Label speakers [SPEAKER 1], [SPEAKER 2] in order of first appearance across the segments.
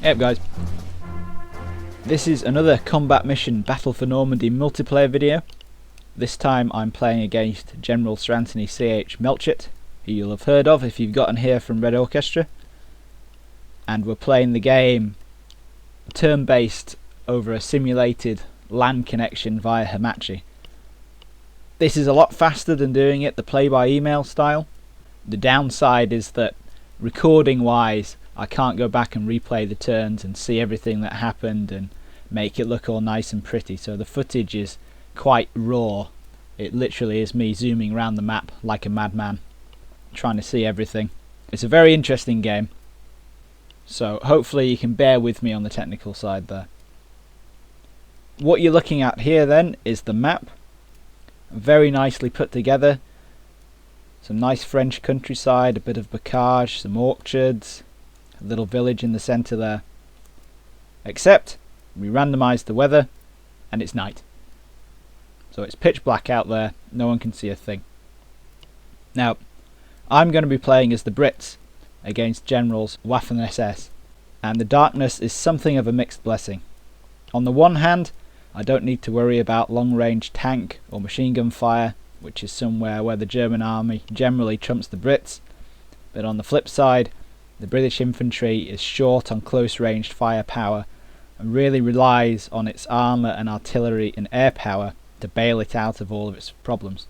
[SPEAKER 1] Hey up guys, this is another combat mission Battle for Normandy multiplayer video. This time I'm playing against General Sir Anthony C.H. Melchett, who you'll have heard of if you've gotten here from Red Orchestra. And we're playing the game turn-based over a simulated LAN connection via Hamachi. This is a lot faster than doing it the play-by-email style. The downside is that recording wise I can't go back and replay the turns and see everything that happened and make it look all nice and pretty, so the footage is quite raw. It literally is me zooming around the map like a madman trying to see everything. It's a very interesting game, so hopefully you can bear with me on the technical side there. What you're looking at here then is the map, very nicely put together. Some nice French countryside, a bit of bocage, some orchards, a little village in the centre there. Except we randomised the weather and it's night. So it's pitch black out there, no one can see a thing. Now, I'm going to be playing as the Brits against Generals Waffen-SS, and the darkness is something of a mixed blessing. On the one hand, I don't need to worry about long-range tank or machine gun fire, which is somewhere where the German army generally trumps the Brits, but on the flip side, the British infantry is short on close-ranged firepower and really relies on its armour and artillery and air power to bail it out of all of its problems.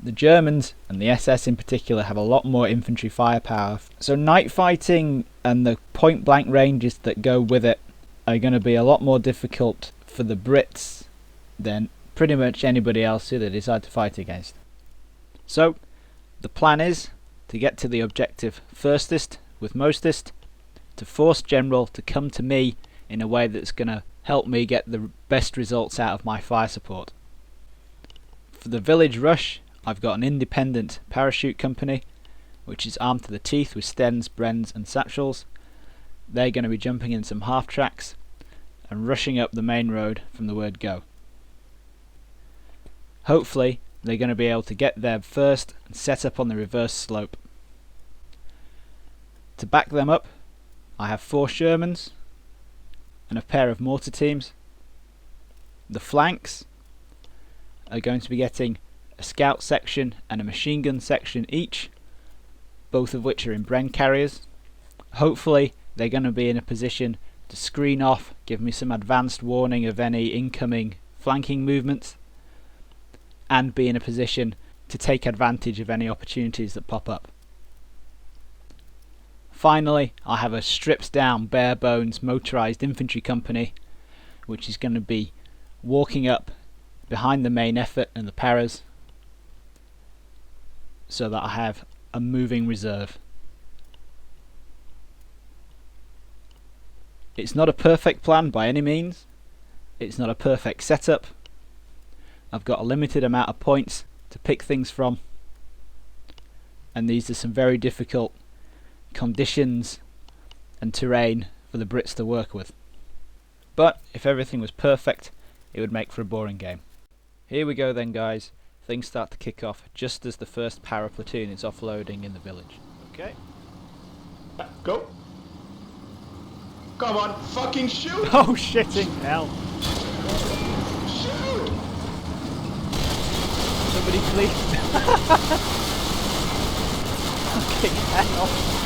[SPEAKER 1] The Germans, and the SS in particular, have a lot more infantry firepower, so night fighting and the point-blank ranges that go with it are going to be a lot more difficult for the Brits than pretty much anybody else who they decide to fight against. So, the plan is to get to the objective firstest with mostest, to force General to come to me in a way that's going to help me get the best results out of my fire support. For the village rush, I've got an independent parachute company which is armed to the teeth with Stens, Brens and satchels. They're going to be jumping in some half tracks and rushing up the main road from the word go. Hopefully they're going to be able to get there first and set up on the reverse slope. To back them up, I have 4 Shermans and a pair of mortar teams. The flanks are going to be getting a scout section and a machine gun section each, both of which are in Bren carriers. Hopefully they're going to be in a position to screen off, give me some advanced warning of any incoming flanking movements, and be in a position to take advantage of any opportunities that pop up. Finally, I have a stripped down, bare bones motorised infantry company which is going to be walking up behind the main effort and the paras, so that I have a moving reserve. It's not a perfect plan by any means, it's not a perfect setup. I've got a limited amount of points to pick things from, and these are some very difficult conditions and terrain for the Brits to work with. But if everything was perfect, it would make for a boring game. Here we go then guys, things start to kick off just as the first para platoon is offloading in the village.
[SPEAKER 2] Okay. Go. Come on, fucking shoot!
[SPEAKER 1] Oh shitting hell!
[SPEAKER 2] Shoot!
[SPEAKER 1] Somebody please! Fucking hell!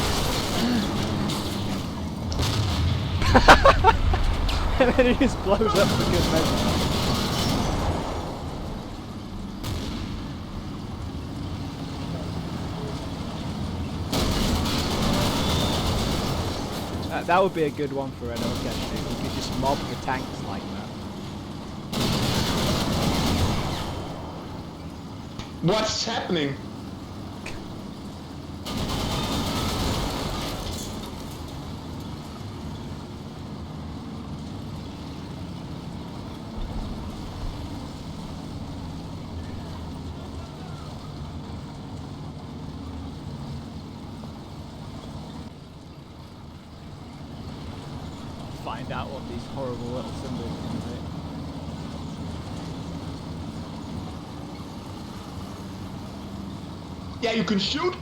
[SPEAKER 1] And then it just blows up for good measure. That would be a good one for Red Orchestra, if you could just mob the tanks like that.
[SPEAKER 2] What's happening?
[SPEAKER 1] Find out what these horrible little symbols can do.
[SPEAKER 2] Yeah, you can shoot.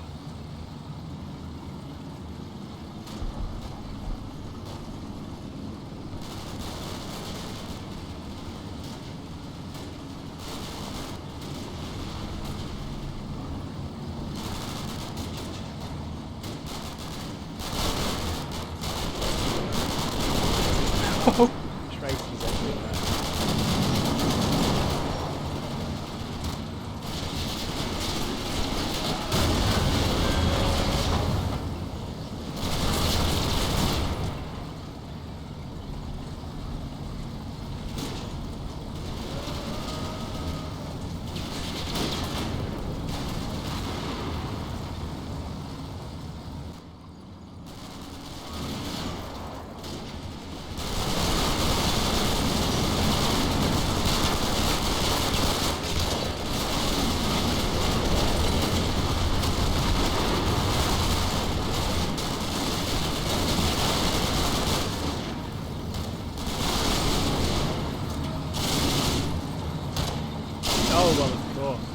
[SPEAKER 1] Oh, well, of course.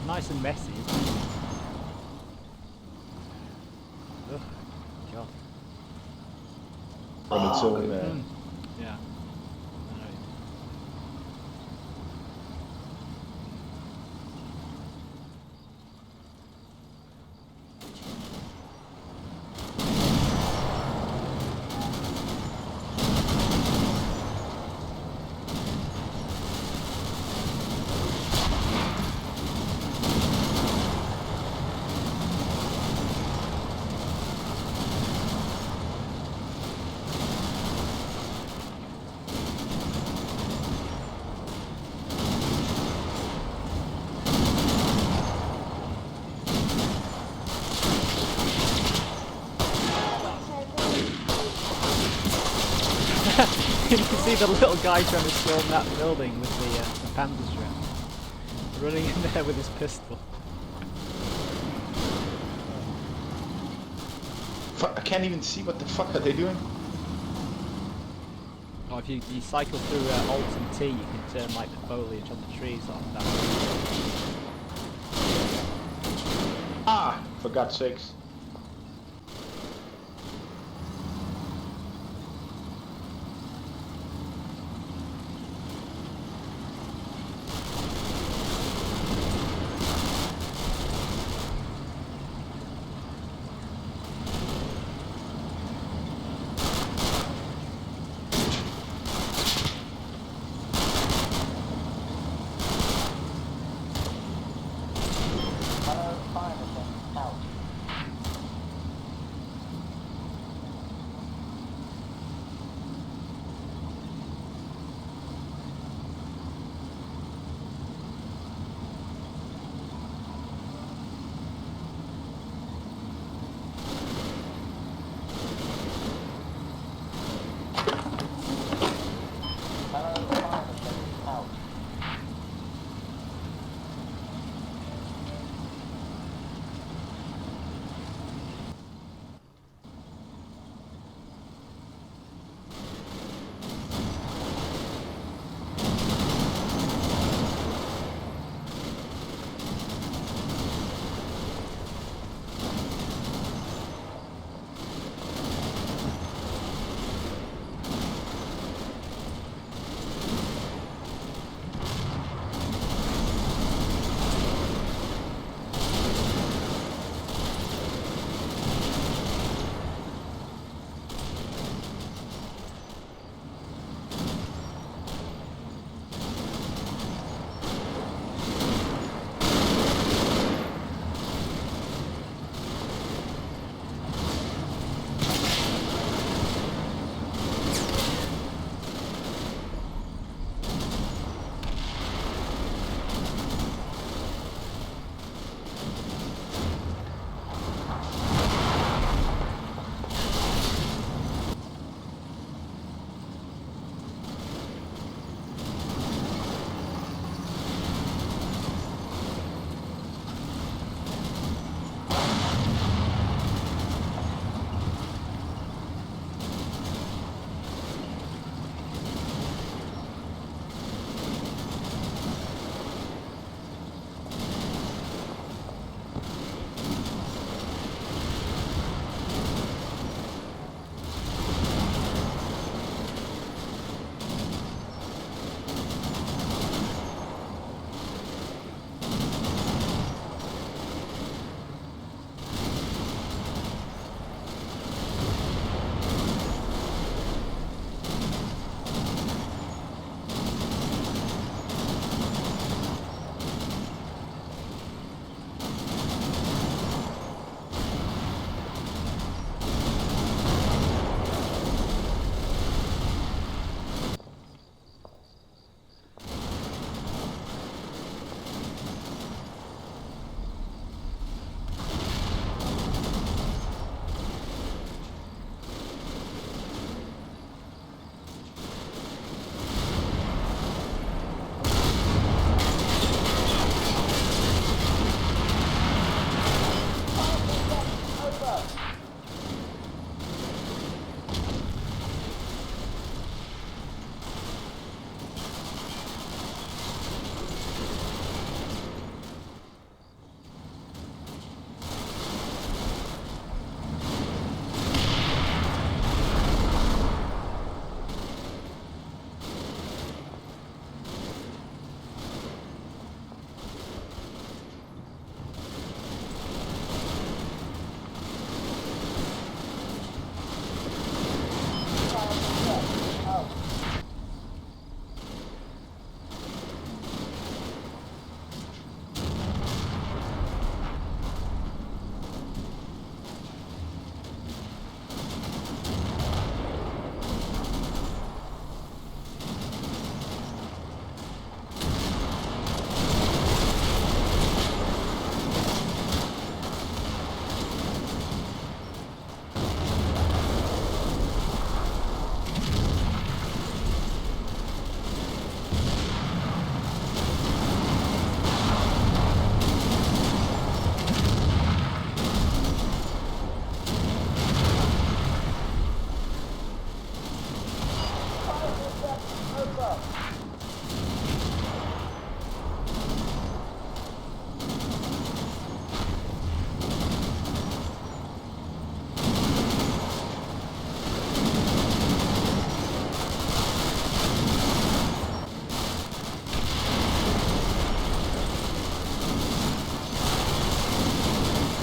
[SPEAKER 1] Nice and messy. Ugh, God.
[SPEAKER 2] On its own,
[SPEAKER 1] Yeah. You can see the little guy trying to storm that building with the panzer strap. Running in there with his pistol.
[SPEAKER 2] I can't even see what the fuck are they doing.
[SPEAKER 1] Oh, if you cycle through Alt and T, you can turn like the foliage on the trees like that.
[SPEAKER 2] Ah, for God's sakes.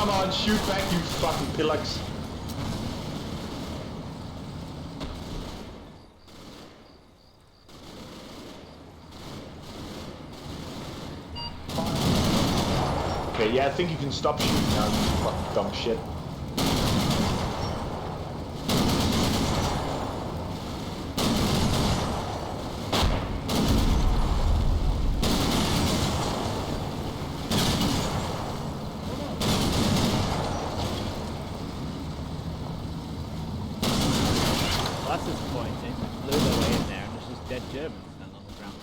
[SPEAKER 2] Come on, shoot back, you fucking pillocks. Okay, yeah, I think you can stop shooting now, you fucking dumb shit.
[SPEAKER 1] Well, that's disappointing. Blew their way in there and there's just dead Germans standing on the ground.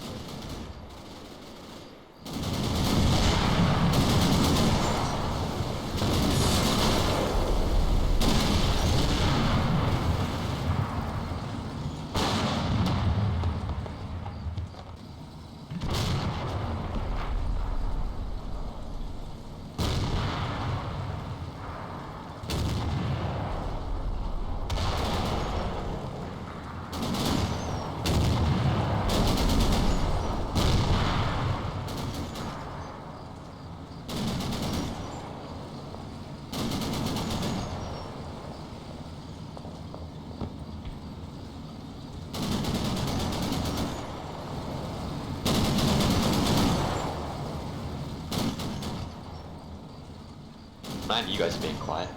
[SPEAKER 3] Man, you guys are being quiet.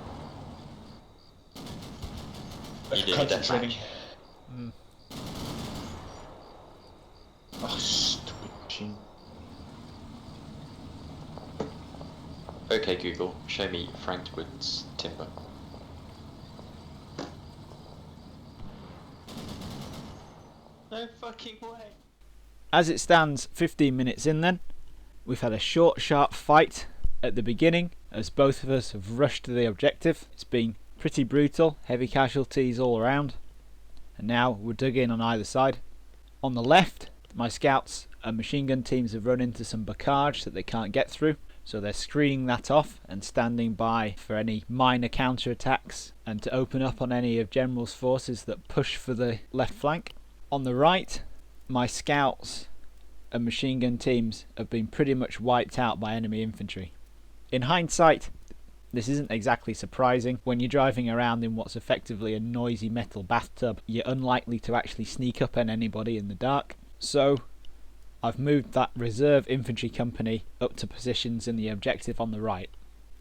[SPEAKER 3] You did
[SPEAKER 2] Concentrating.
[SPEAKER 1] Mm.
[SPEAKER 2] Oh, stupid machine.
[SPEAKER 3] Okay, Google, show me Frank Wood's timber. No fucking way.
[SPEAKER 1] As it stands, 15 minutes in then, we've had a short, sharp fight at the beginning as both of us have rushed to the objective. It's been pretty brutal, heavy casualties all around, and now we're dug in on either side. On the left, my scouts and machine gun teams have run into some barrage that they can't get through, so they're screening that off and standing by for any minor counter-attacks and to open up on any of General's forces that push for the left flank. On the right, my scouts and machine gun teams have been pretty much wiped out by enemy infantry. In hindsight, this isn't exactly surprising. When you're driving around in what's effectively a noisy metal bathtub, you're unlikely to actually sneak up on anybody in the dark. So I've moved that reserve infantry company up to positions in the objective on the right,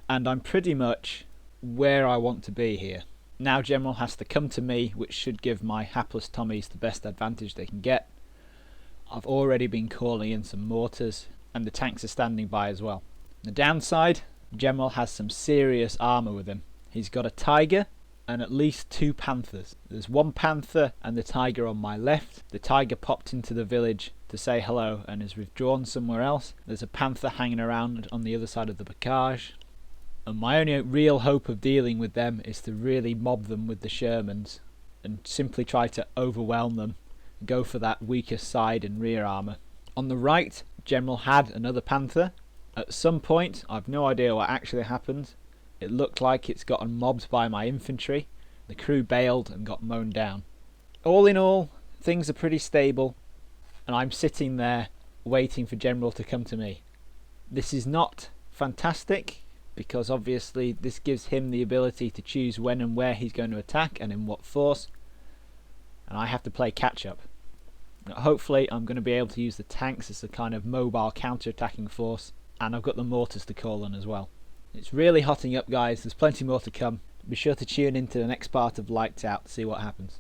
[SPEAKER 1] and I'm pretty much where I want to be here. Now General has to come to me, which should give my hapless Tommies the best advantage they can get. I've already been calling in some mortars, and the tanks are standing by as well. The downside, General has some serious armour with him. He's got a Tiger and at least 2 Panthers. There's 1 Panther and the Tiger on my left. The Tiger popped into the village to say hello and has withdrawn somewhere else. There's a Panther hanging around on the other side of the barrage. And my only real hope of dealing with them is to really mob them with the Shermans and simply try to overwhelm them, go for that weakest side and rear armour. On the right, General had another Panther. At some point, I've no idea what actually happened, it looked like it's gotten mobbed by my infantry. The crew bailed and got mown down. All in all, things are pretty stable, and I'm sitting there waiting for General to come to me. This is not fantastic, because obviously this gives him the ability to choose when and where he's going to attack and in what force, and I have to play catch up. Hopefully I'm going to be able to use the tanks as a kind of mobile counter-attacking force, and I've got the mortars to call on as well. It's really hotting up, guys. There's plenty more to come. Be sure to tune into the next part of Lights Out to see what happens.